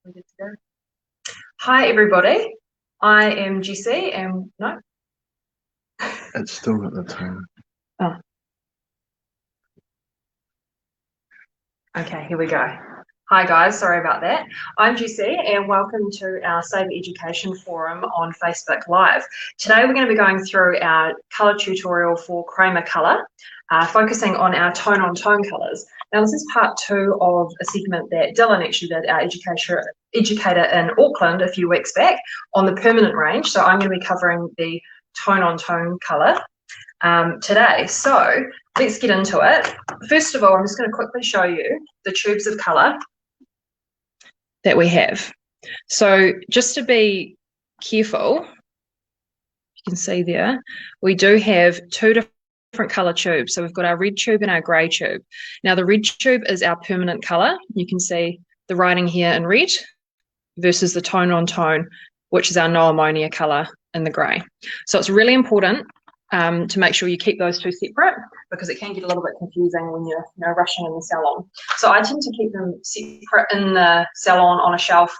We're good to go. Hi, everybody. I am Jessie, and no. It's still got the tone. Oh. Okay, here we go. Hi, guys. Sorry about that. I'm Jessie, and welcome to our Save Education Forum on Facebook Live. Today, we're going to be going through our colour tutorial for Cramer Color, focusing on our tone-on-tone colours. Now, this is part 2 of a segment that Dylan actually did, our educator in Auckland a few weeks back on the permanent range. So I'm going to be covering the tone-on-tone colour today. So let's get into it. First of all, I'm just going to quickly show you the tubes of colour that we have. So just to be careful, you can see there, we do have two different colour tubes. So we've got our red tube and our grey tube. Now the red tube is our permanent colour. You can see the writing here in red versus the tone on tone, which is our no ammonia colour in the grey. So it's really important to make sure you keep those two separate, because it can get a little bit confusing when you're rushing in the salon. So I tend to keep them separate in the salon on a shelf,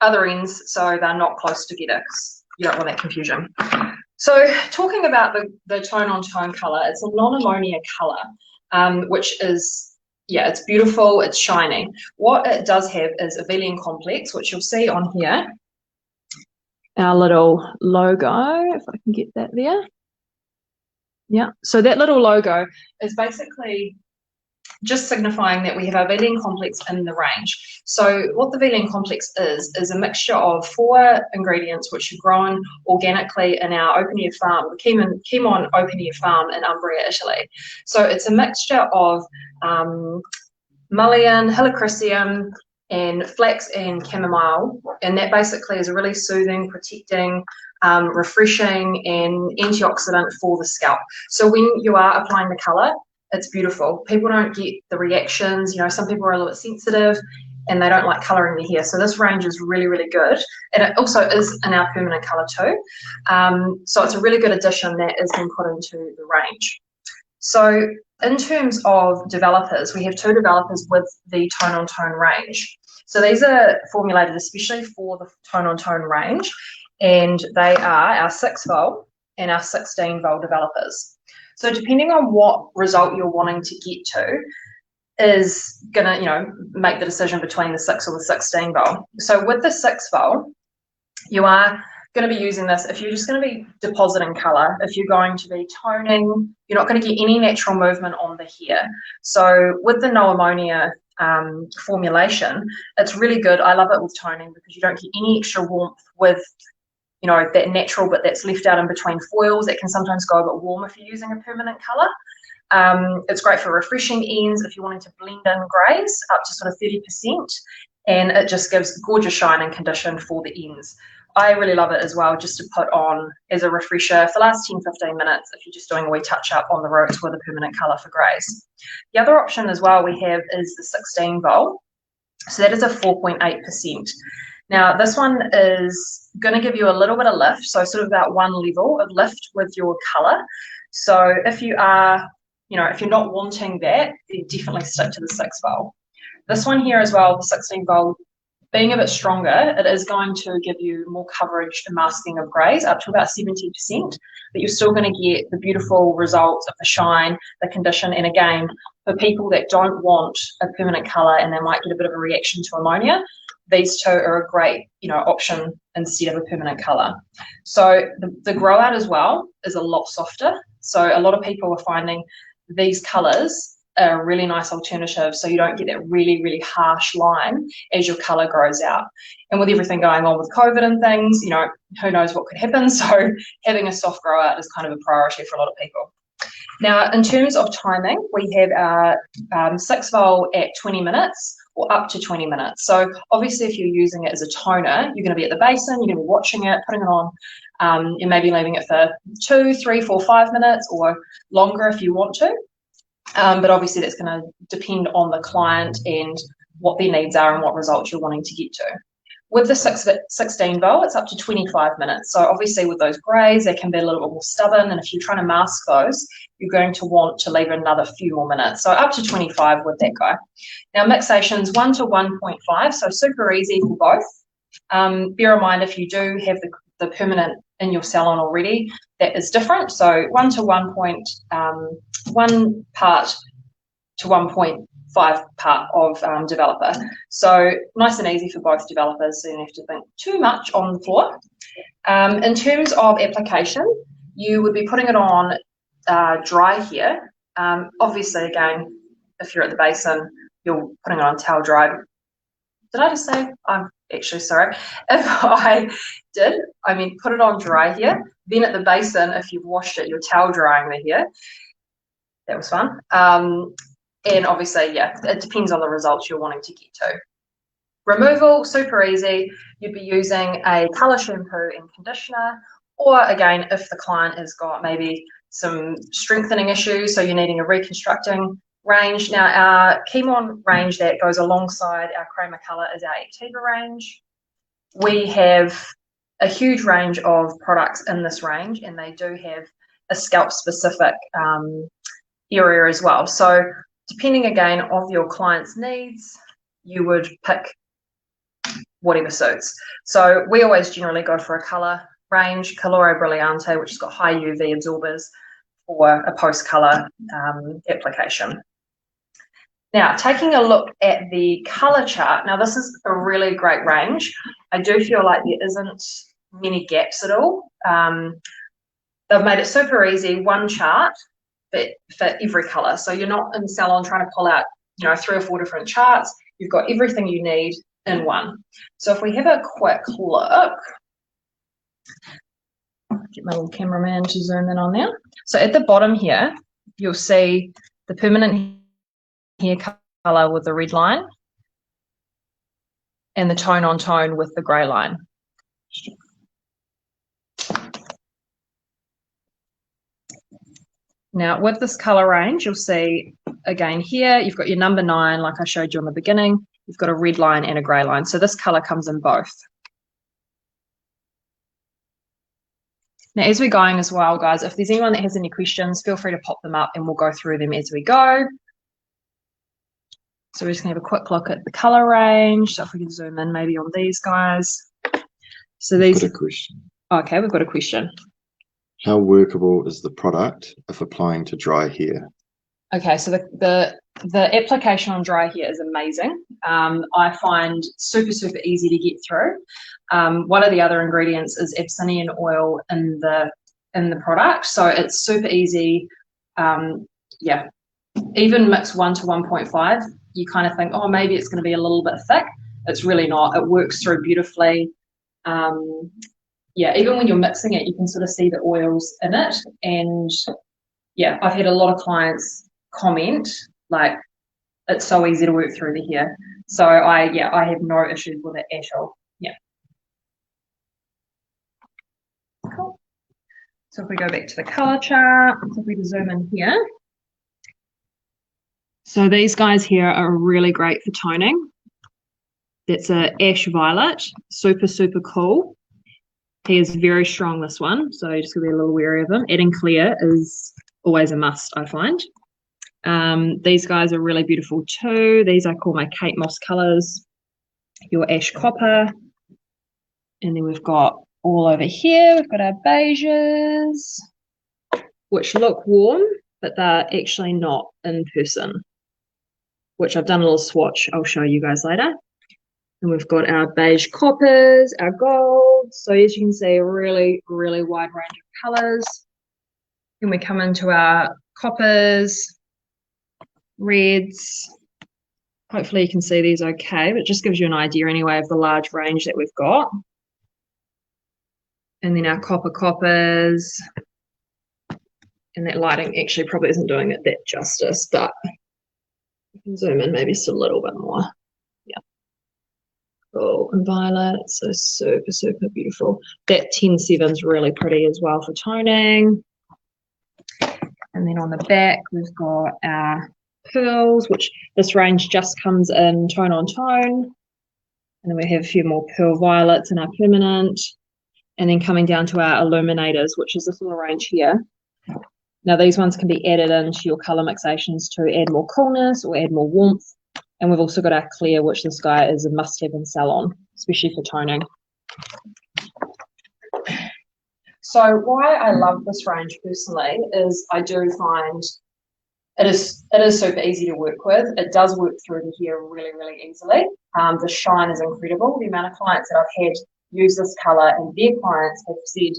other ends, so they're not close together, because you don't want that confusion. So talking about the tone-on-tone colour, it's a non-ammonia colour, which is, it's beautiful, it's shiny. What it does have is a Vlan Complex, which you'll see on here, our little logo, if I can get that there. Yeah, so that little logo is basically just signifying that we have our Vlan Complex in the range. So what the Vlan Complex is a mixture of 4 ingredients which are grown organically in our open-air farm, the Cramer open-air farm in Umbria, Italy. So it's a mixture of mullein, helichrysum, and flax and chamomile, and that basically is a really soothing, protecting, refreshing and antioxidant for the scalp. So when you are applying the colour, it's beautiful. People don't get the reactions. Some people are a little bit sensitive and they don't like colouring their hair. So this range is really, really good. And it also is in our permanent colour too. So it's a really good addition that has been put into the range. So in terms of developers, we have 2 developers with the tone-on-tone range. So these are formulated especially for the tone-on-tone range, and they are our 6-volt and our 16-volt developers. So depending on what result you're wanting to get to is going to, make the decision between the 6 or the 16-volt. So with the 6-volt, you are going to be using this if you're just going to be depositing colour. If you're going to be toning, you're not going to get any natural movement on the hair. So with the no ammonia formulation, it's really good. I love it with toning because you don't get any extra warmth with that natural bit that's left out in between foils. That can sometimes go a bit warm if you're using a permanent colour. It's great for refreshing ends if you're wanting to blend in greys up to sort of 30%, and it just gives gorgeous shine and condition for the ends. I really love it as well, just to put on as a refresher for the last 10-15 minutes if you're just doing a wee touch up on the roots with a permanent colour for greys. The other option as well we have is the 16-volt. So that is a 4.8%. Now this one is going to give you a little bit of lift, so sort of about 1 level of lift with your colour. So if you are, if you're not wanting that, then definitely stick to the 6-volt. This one here as well, the 16-volt, being a bit stronger, it is going to give you more coverage and masking of greys, up to about 70%, but you're still going to get the beautiful results of the shine, the condition, and again, for people that don't want a permanent colour and they might get a bit of a reaction to ammonia, these 2 are a great, option instead of a permanent colour. So the grow out as well is a lot softer. So a lot of people are finding these colours are a really nice alternative, so you don't get that really, really harsh line as your colour grows out. And with everything going on with COVID and things, who knows what could happen. So having a soft grow out is kind of a priority for a lot of people. Now, in terms of timing, we have our 6-volt at 20 minutes or up to 20 minutes. So obviously if you're using it as a toner, you're going to be at the basin, you're going to be watching it, putting it on, and maybe leaving it for 2, 3, 4, 5 minutes or longer if you want to. But obviously that's going to depend on the client and what their needs are and what results you're wanting to get to. With the 16 volt, it's up to 25 minutes. So obviously with those greys, they can be a little bit more stubborn. And if you're trying to mask those, you're going to want to leave another few more minutes. So up to 25 with that guy. Now mixation's 1 to 1.5, so super easy for both. Bear in mind if you do have the permanent in your salon already, that is different. So 1 to 1 part to 1.5 part of developer. So nice and easy for both developers, so you don't have to think too much on the floor. In terms of application, you would be putting it on dry here. Obviously, again, if you're at the basin, you're putting it on towel dry. Did I just say? I'm actually sorry. If I did, I mean put it on dry here. Then at the basin, if you've washed it, you're towel drying the hair. That was fun. And obviously, yeah, it depends on the results you're wanting to get to. Removal, super easy. You'd be using a colour shampoo and conditioner, or again, if the client has got maybe some strengthening issues, so you're needing a reconstructing range. Now, our Chemon range that goes alongside our Cramer Color is our Activa range. We have a huge range of products in this range, and they do have a scalp-specific area as well. So depending again of your client's needs, you would pick whatever suits. So we always generally go for a color range, Colore Brilliante, which has got high UV absorbers for a post-color application. Now, taking a look at the color chart, now this is a really great range. I do feel like there isn't many gaps at all. They've made it super easy, one chart for every color. So you're not in the salon trying to pull out, 3 or 4 different charts. You've got everything you need in one. So if we have a quick look, get my little cameraman to zoom in on there. So at the bottom here, you'll see the permanent hair color with the red line and the tone on tone with the gray line. Now, with this color range, you'll see again here, you've got your number 9, like I showed you on the beginning. You've got a red line and a gray line. So this color comes in both. Now, as we're going as well, guys, if there's anyone that has any questions, feel free to pop them up and we'll go through them as we go. So we're just going to have a quick look at the color range. So if we can zoom in maybe on these guys. So these. I've got a question. Okay, we've got a question. How workable is the product if applying to dry hair? Okay, so the application on dry hair is amazing. I find super easy to get through. One of the other ingredients is Abyssinian oil in the product, so it's super easy. Yeah, even mix 1 to 1.5, you kind of think, oh, maybe it's going to be a little bit thick. It's really not. It works through beautifully. Yeah, even when you're mixing it, you can sort of see the oils in it. And yeah, I've had a lot of clients comment like it's so easy to work through the hair. So I have no issues with it at all. Yeah. Cool. So if we go back to the color chart, if we zoom in here. So these guys here are really great for toning. That's a ash violet, super cool. He is very strong, this one, so you just gotta be a little wary of him. Adding clear is always a must, I find. These guys are really beautiful too. These I call my Kate Moss colors. Your ash copper. And then we've got all over here, we've got our beiges, which look warm, but they're actually not in person, which I've done a little swatch. I'll show you guys later. And we've got our beige coppers, our golds. So as you can see, a really wide range of colors. Then we come into our coppers, reds. Hopefully you can see these okay, but it just gives you an idea anyway of the large range that we've got. And then our coppers. And that lighting actually probably isn't doing it that justice, but you can zoom in maybe just a little bit more. Yeah. Cool. And violet, so super beautiful. That 10-7 is really pretty as well for toning. And then on the back, we've got our pearls, which this range just comes in tone on tone. And then we have a few more pearl violets in our permanent. And then coming down to our illuminators, which is this little range here. Now these ones can be added into your colour mixations to add more coolness or add more warmth. And we've also got our clear, which this guy is a must-have in salon, especially for toning. So why I love this range personally is I do find it is super easy to work with. It does work through the hair really, really easily. The shine is incredible. The amount of clients that I've had use this colour and their clients have said,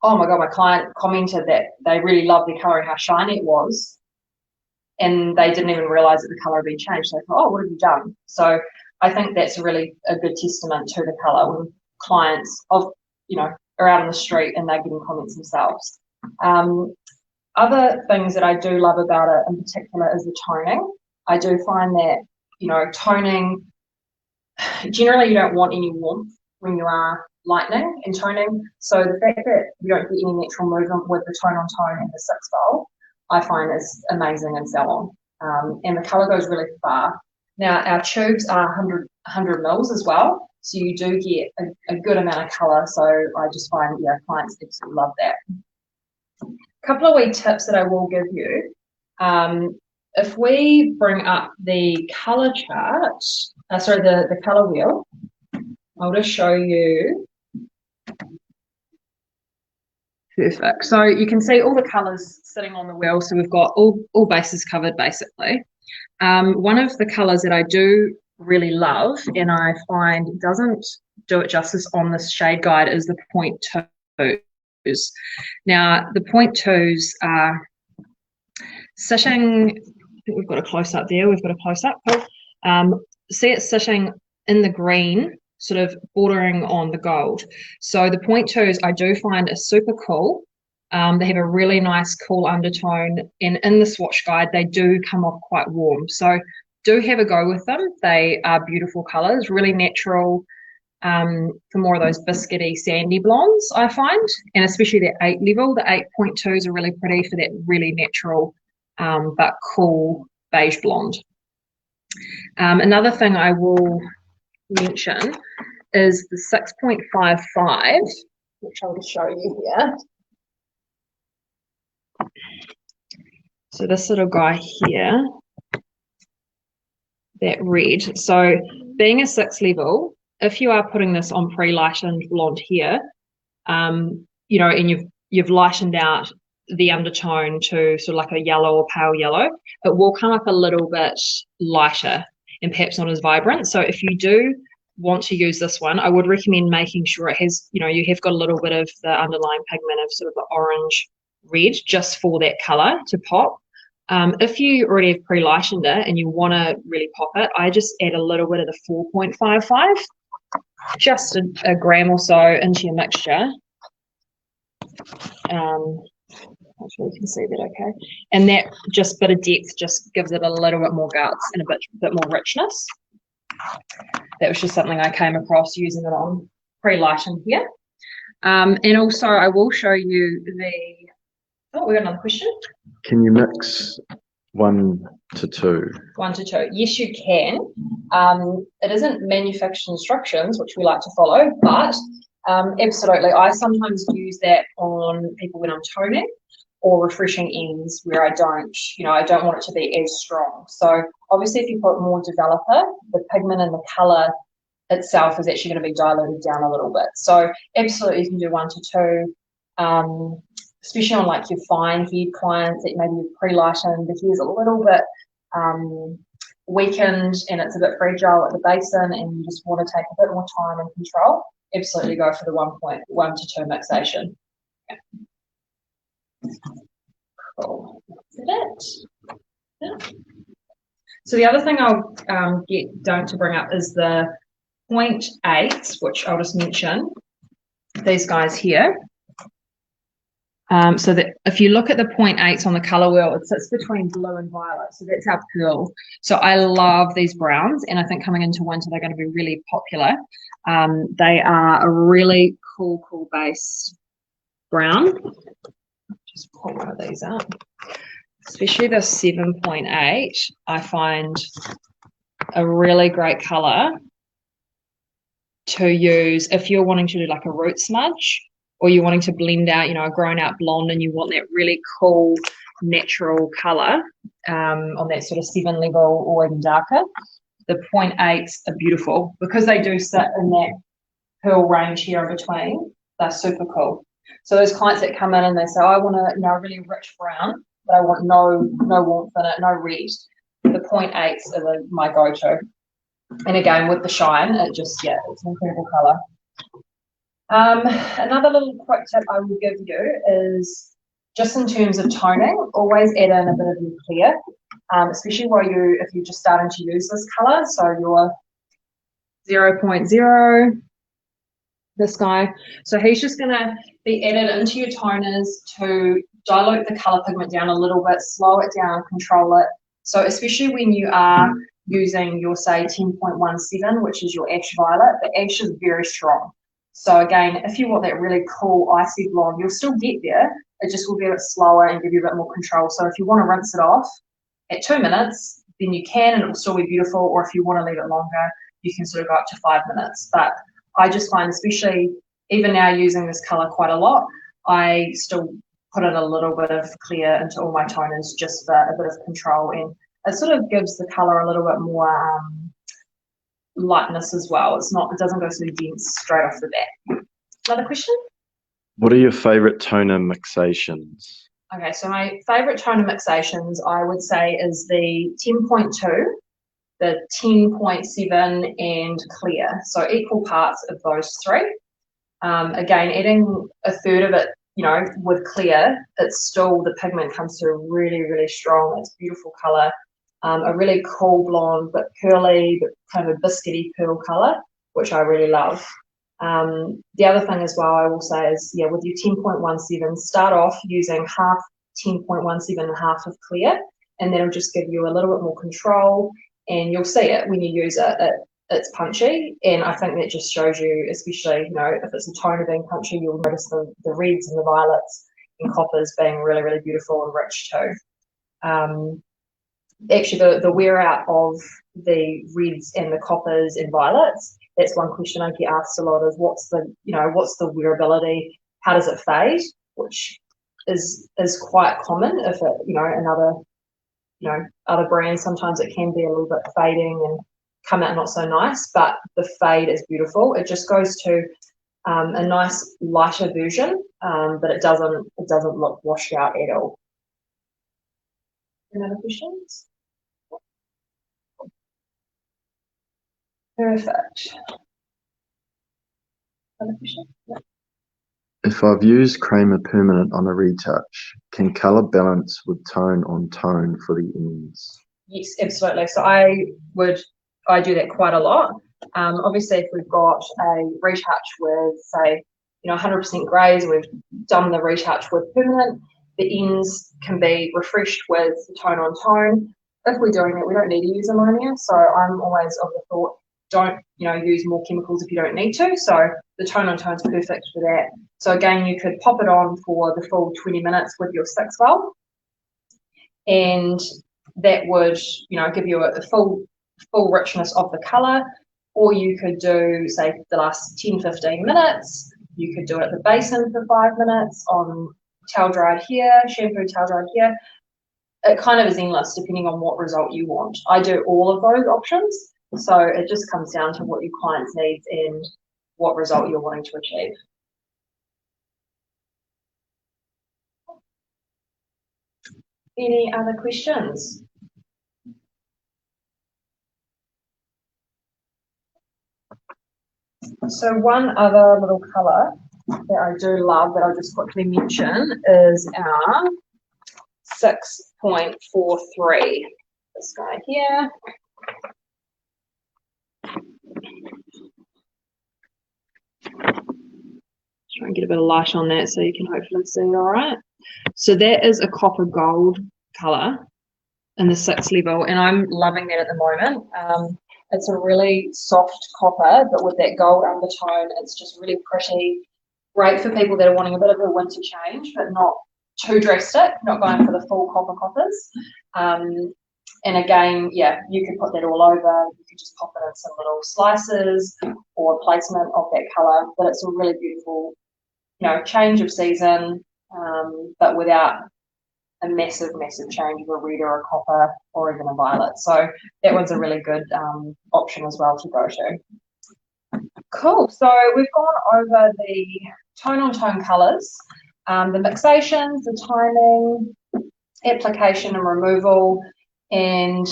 oh my God, my client commented that they really loved the colour and how shiny it was. And they didn't even realise that the colour had been changed. They thought, oh, what have you done? So I think that's really a good testament to the colour when clients are out on the street and they're getting comments themselves. Other things that I do love about it in particular is the toning. I do find that, toning, generally you don't want any warmth when you are lightening and toning. So the fact that you don't get any natural movement with the tone on tone and the 6-fold, I find is amazing in salon. And the colour goes really far. Now our tubes are 100 mils as well. So you do get a good amount of colour. So I just find, clients absolutely love that. A couple of wee tips that I will give you. If we bring up the colour chart, the colour wheel, I'll just show you. Perfect. So you can see all the colours sitting on the wheel. So we've got all bases covered basically. One of the colours that I do really love and I find doesn't do it justice on this shade guide is the 0.2s. Now the 0.2s are sitting, I think we've got a close up there, we've got a close up. See it sitting in the green, sort of bordering on the gold. So the 0.2s I do find are super cool. They have a really nice cool undertone, and in the swatch guide they do come off quite warm. So do have a go with them. They are beautiful colours, really natural for more of those biscuity, sandy blondes, I find, and especially the 8 level. The 8.2s are really pretty for that really natural but cool beige blonde. Another thing I will mention is the 6.55, which I'll just show you here. So this little guy here, that red. So being a 6 level, if you are putting this on pre-lightened blonde hair, and you've lightened out the undertone to sort of like a yellow or pale yellow, it will come up a little bit lighter and perhaps not as vibrant. So if you do want to use this one, I would recommend making sure it has, you have got a little bit of the underlying pigment of sort of the orange red just for that color to pop. If you already have pre-lightened it and you want to really pop it, I just add a little bit of the 4.55, just a gram or so into your mixture. Hopefully you can see that okay. And that just bit of depth just gives it a little bit more guts and a bit more richness. That was just something I came across using it on pre-lightened here. And also I will show you we got another question. Can you mix 1 to 2? 1 to 2. Yes, you can. It isn't manufacturer instructions, which we like to follow, but absolutely. I sometimes use that on people when I'm toning or refreshing ends where I don't want it to be as strong. So obviously if you put more developer, the pigment and the color itself is actually going to be diluted down a little bit. So absolutely you can do 1 to 2. Especially on like your fine haired clients that maybe you've pre-lightened, the hair's a little bit weakened and it's a bit fragile at the basin and you just want to take a bit more time and control, absolutely go for the 1.1 to 2 mixation. Yeah. Cool. That's it. Yeah. So the other thing I'll don't to bring up is the 0.8s, which I'll just mention. These guys here. So that if you look at the 0.8s on the color wheel, it sits between blue and violet. So that's our pearl. So I love these browns, and I think coming into winter they're going to be really popular. They are a really cool base brown. Just pull one of these up. Especially the 7.8, I find a really great color to use if you're wanting to do like a root smudge, or you're wanting to blend out, you know, a grown out blonde, and you want that really cool natural color on that sort of 7 level or even darker. The 0.8s are beautiful because they do sit in that pearl range here in between. They're super cool. So those clients that come in and they say, I want a, you know, a really rich brown, but I want no warmth in it, no red. The 0.8s are my go-to. And again, with the shine, it just, yeah, it's an incredible color. Another little quick tip I will give you is just in terms of toning, always add in a bit of your clear, especially if you're just starting to use this color. So your 0.0, this guy. So he's just gonna be added into your toners to dilute the color pigment down a little bit, slow it down, control it. So especially when you are using your, say, 10.17, which is your ash violet, the ash is very strong. So again, if you want that really cool icy blonde, you'll still get there. It just will be a bit slower and give you a bit more control. So if you want to rinse it off at 2 minutes, then you can, and it will still be beautiful. Or if you want to leave it longer, you can sort of go up to 5 minutes. But I just find, especially even now using this color quite a lot, I still put in a little bit of clear into all my toners just for a bit of control, and it sort of gives the color a little bit more lightness as well. It doesn't go so dense straight off the bat. Another question? What are your favorite toner mixations? Okay, so my favorite toner mixations, I would say, is the 10.2, the 10.7 and clear. So equal parts of those three. Again, adding a third of it, you know, with clear, it's still, the pigment comes through really, really strong. It's a beautiful color. A really cool blonde, but pearly, but kind of a biscuity pearl color, which I really love. The other thing as well I will say is, yeah, with your 10.17, start off using half 10.17 and half of clear, and that'll just give you a little bit more control, and you'll see it when you use it. It's punchy, and I think that just shows you, especially, you know, if it's a toner being punchy, you'll notice the reds and the violets and coppers being really, really beautiful and rich too. Actually, the wear out of the reds and the coppers and violets, that's one question I get asked a lot, is what's the wearability? How does it fade? Which is quite common. If it, you know, other brands, sometimes it can be a little bit fading and come out not so nice, but the fade is beautiful. It just goes to a nice lighter version, but it doesn't look washed out at all. Any other questions? Perfect. Other question? Yeah. If I've used Cramer Permanent on a retouch, can colour balance with tone on tone for the ends? Yes, absolutely. So I do that quite a lot. Obviously, if we've got a retouch with, say, you know, 100% greys, we've done the retouch with permanent, the ends can be refreshed with tone on tone. If we're doing that, we don't need to use ammonia. So I'm always of the thought, don't, you know, use more chemicals if you don't need to. So the tone on tone is perfect for that. So again, you could pop it on for the full 20 minutes with your 6 bulb, and that would, you know, give you a full richness of the color. Or you could do, say, the last 10-15 minutes. You could do it at the basin for 5 minutes on towel dried hair, shampoo towel dried hair. It kind of is endless depending on what result you want. I do all of those options. So it just comes down to what your client's needs and what result you're wanting to achieve. Any other questions? So one other little colour that I do love that I'll just quickly mention is our 6.43. This guy here. Try and get a bit of light on that so you can hopefully see it all right. So that is a copper gold colour in the 6 level, and I'm loving that at the moment. It's a really soft copper, but with that gold undertone, it's just really pretty. Great for people that are wanting a bit of a winter change, but not too drastic, not going for the full coppers. And again, yeah, you could put that all over. You could just pop it in some little slices or placement of that colour. But it's a really beautiful, you know, change of season, but without a massive, massive change of a red or a copper or even a violet. So that one's a really good option as well to go to. Cool. So we've gone over the tone-on-tone colours, the mixations, the timing, application and removal, and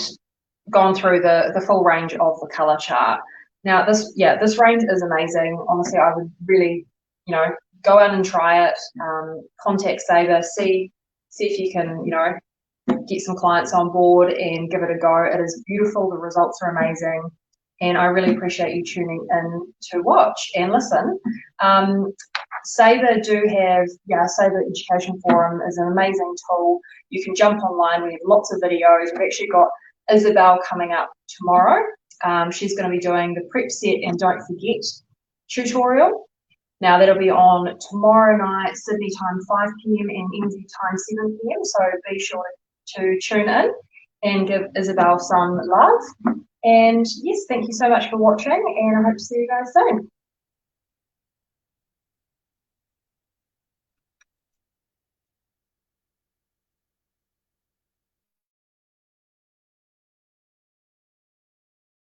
gone through the full range of the colour chart. Now this range is amazing. Honestly, I would really, you know, go out and try it. Contact Sabre, see if you can, you know, get some clients on board and give it a go. It is beautiful. The results are amazing. And I really appreciate you tuning in to watch and listen. Sabre do have, Sabre Education Forum is an amazing tool. You can jump online. We have lots of videos. We've actually got Isabel coming up tomorrow. She's going to be doing the prep set and don't forget tutorial. Now that'll be on tomorrow night, Sydney time 5 p.m. and NZ time 7 p.m. So be sure to tune in and give Isabel some love. And yes, thank you so much for watching, and I hope to see you guys soon.